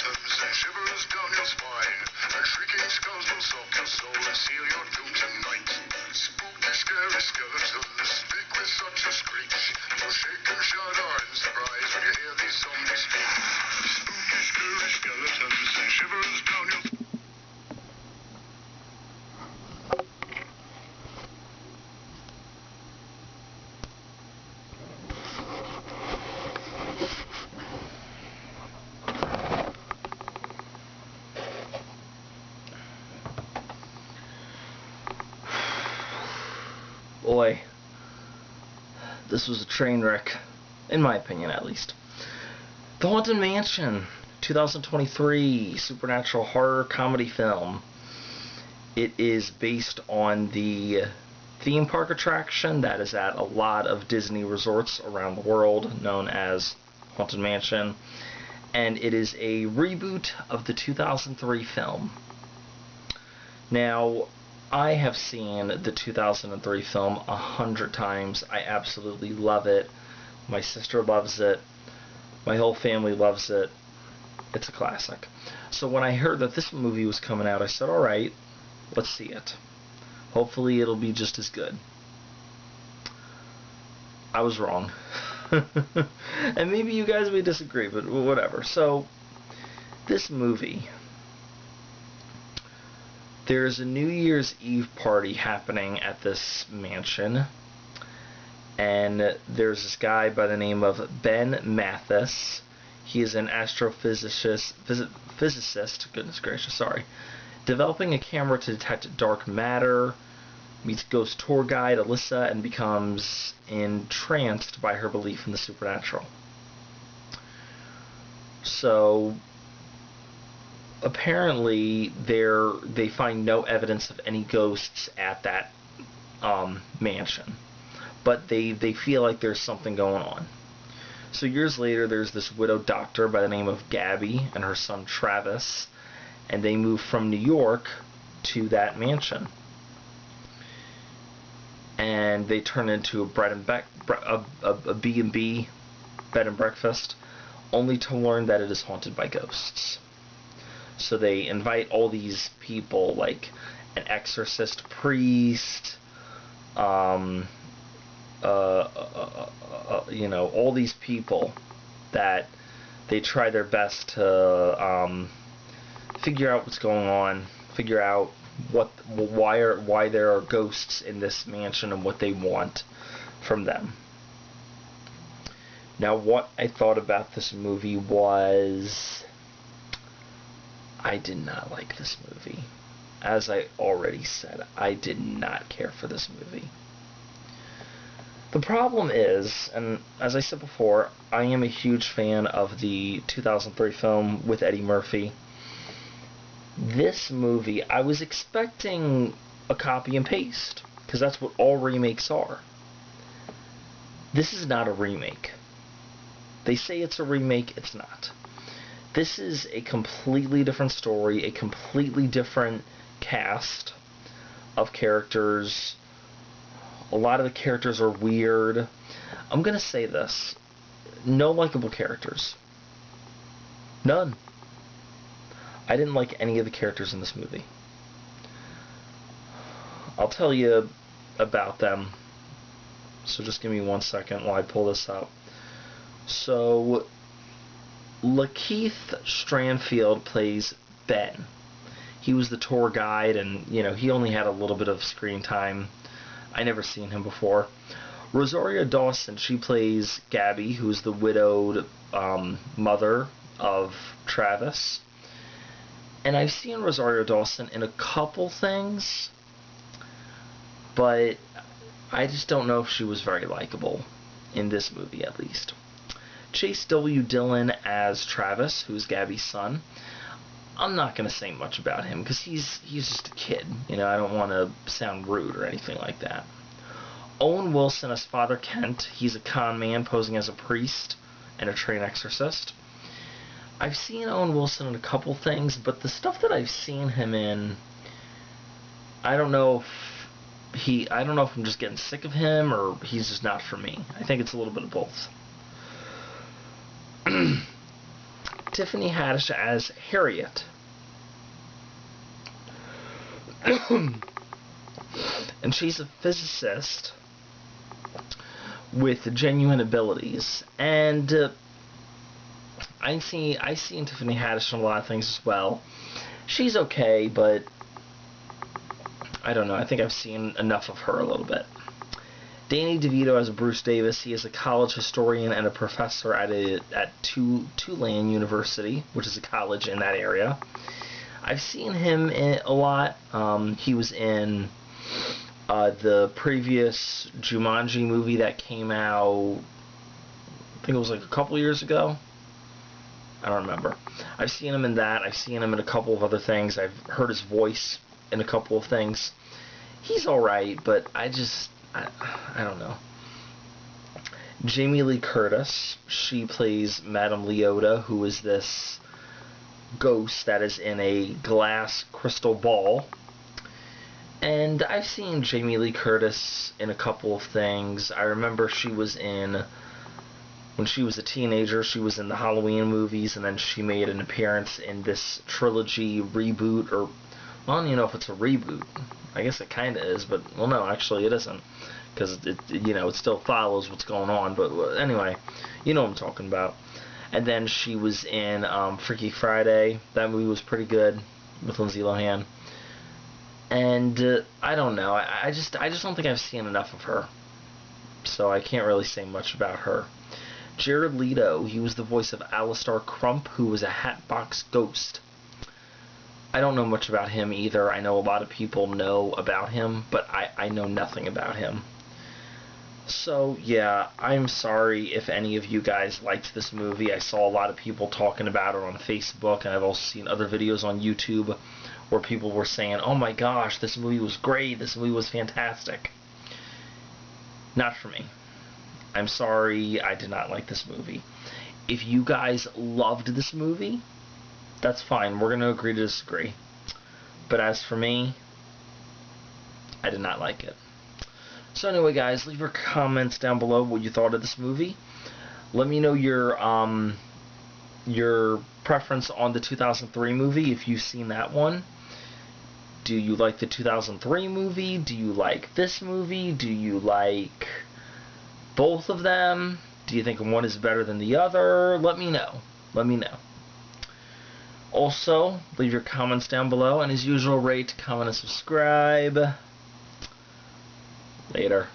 skeletons and shivers down your spine. And shrieking skulls will soak your soul and seal your doom tonight. Spooky, scary skeletons speak with such a screech. You'll shake and shudder in surprise when you hear these zombies speak. Spooky, scary skeletons and shivers down your spine. Boy, this was a train wreck, in my opinion at least. The Haunted Mansion, 2023 supernatural horror comedy film. It is based on the theme park attraction that is at a lot of Disney resorts around the world, known as Haunted Mansion, and it is a reboot of the 2003 film. Now, I have seen the 2003 film 100 times. I absolutely love it. My sister loves it. My whole family loves it. It's a classic. So when I heard that this movie was coming out, I said, alright, let's see it. Hopefully it'll be just as good. I was wrong. And maybe you guys may disagree, but whatever. So, this movie... There's a New Year's Eve party happening at this mansion, and there's this guy by the name of Ben Mathis. He is an astrophysicist, goodness gracious, sorry, developing a camera to detect dark matter, meets ghost tour guide Alyssa, and becomes entranced by her belief in the supernatural. So, apparently they find no evidence of any ghosts at that mansion, but they feel like there's something going on. So years later, there's this widowed doctor by the name of Gabbie and her son Travis, and they move from New York to that mansion, and they turn into a B&B bed and breakfast, only to learn that it is haunted by ghosts. So they invite all these people, like an exorcist priest, you know, all these people that they try their best to figure out what's going on, figure out why there are ghosts in this mansion and what they want from them. Now, what I thought about this movie was, I did not like this movie. As I already said, I did not care for this movie. The problem is, and as I said before, I am a huge fan of the 2003 film with Eddie Murphy. This movie, I was expecting a copy and paste, because that's what all remakes are. This is not a remake. They say it's a remake, it's not. This is a completely different story, a completely different cast of characters. A lot of the characters are weird. I'm going to say this. No likable characters. None. I didn't like any of the characters in this movie. I'll tell you about them. So just give me 1 second while I pull this up. So, Lakeith Stanfield plays Ben. He was the tour guide, and, you know, he only had a little bit of screen time. I never seen him before. Rosario Dawson, she plays Gabbie, who's the widowed mother of Travis. And I've seen Rosario Dawson in a couple things, but I just don't know if she was very likable in this movie, at least. Chase W. Dillon as Travis, who's Gabbie's son. I'm not going to say much about him because he's just a kid. You know, I don't want to sound rude or anything like that. Owen Wilson as Father Kent. He's a con man posing as a priest and a trained exorcist. I've seen Owen Wilson in a couple things, but the stuff that I've seen him in, I don't know if I'm just getting sick of him or he's just not for me. I think it's a little bit of both. Tiffany Haddish as Harriet. And she's a physicist with genuine abilities. And I see in Tiffany Haddish in a lot of things as well. She's okay, but I don't know. I think I've seen enough of her a little bit. Danny DeVito as Bruce Davis. He is a college historian and a professor at Tulane University, which is a college in that area. I've seen him a lot. He was in the previous Jumanji movie that came out, I think it was like a couple years ago. I don't remember. I've seen him in that. I've seen him in a couple of other things. I've heard his voice in a couple of things. He's alright, but I don't know. Jamie Lee Curtis, she plays Madame Leota, who is this ghost that is in a glass crystal ball. And I've seen Jamie Lee Curtis in a couple of things. I remember she was in, when she was a teenager, she was in the Halloween movies, and then she made an appearance in this trilogy reboot, or, well, I don't even know if it's a reboot. I guess it kind of is, but, well, no, actually it isn't, because it still follows what's going on, but anyway, you know what I'm talking about. And then she was in Freaky Friday. That movie was pretty good with Lindsay Lohan. And I don't know. I just don't think I've seen enough of her, so I can't really say much about her. Jared Leto. He was the voice of Alistair Crump, who was a Hatbox Ghost. I don't know much about him either. I know a lot of people know about him, but I know nothing about him. So, yeah, I'm sorry if any of you guys liked this movie. I saw a lot of people talking about it on Facebook, and I've also seen other videos on YouTube where people were saying, oh my gosh, this movie was great, this movie was fantastic. Not for me. I'm sorry, I did not like this movie. If you guys loved this movie, that's fine. We're going to agree to disagree. But as for me, I did not like it. So anyway, guys, leave your comments down below what you thought of this movie. Let me know your preference on the 2003 movie, if you've seen that one. Do you like the 2003 movie? Do you like this movie? Do you like both of them? Do you think one is better than the other? Let me know. Let me know. Also, leave your comments down below, and as usual, rate, comment, and subscribe. Later.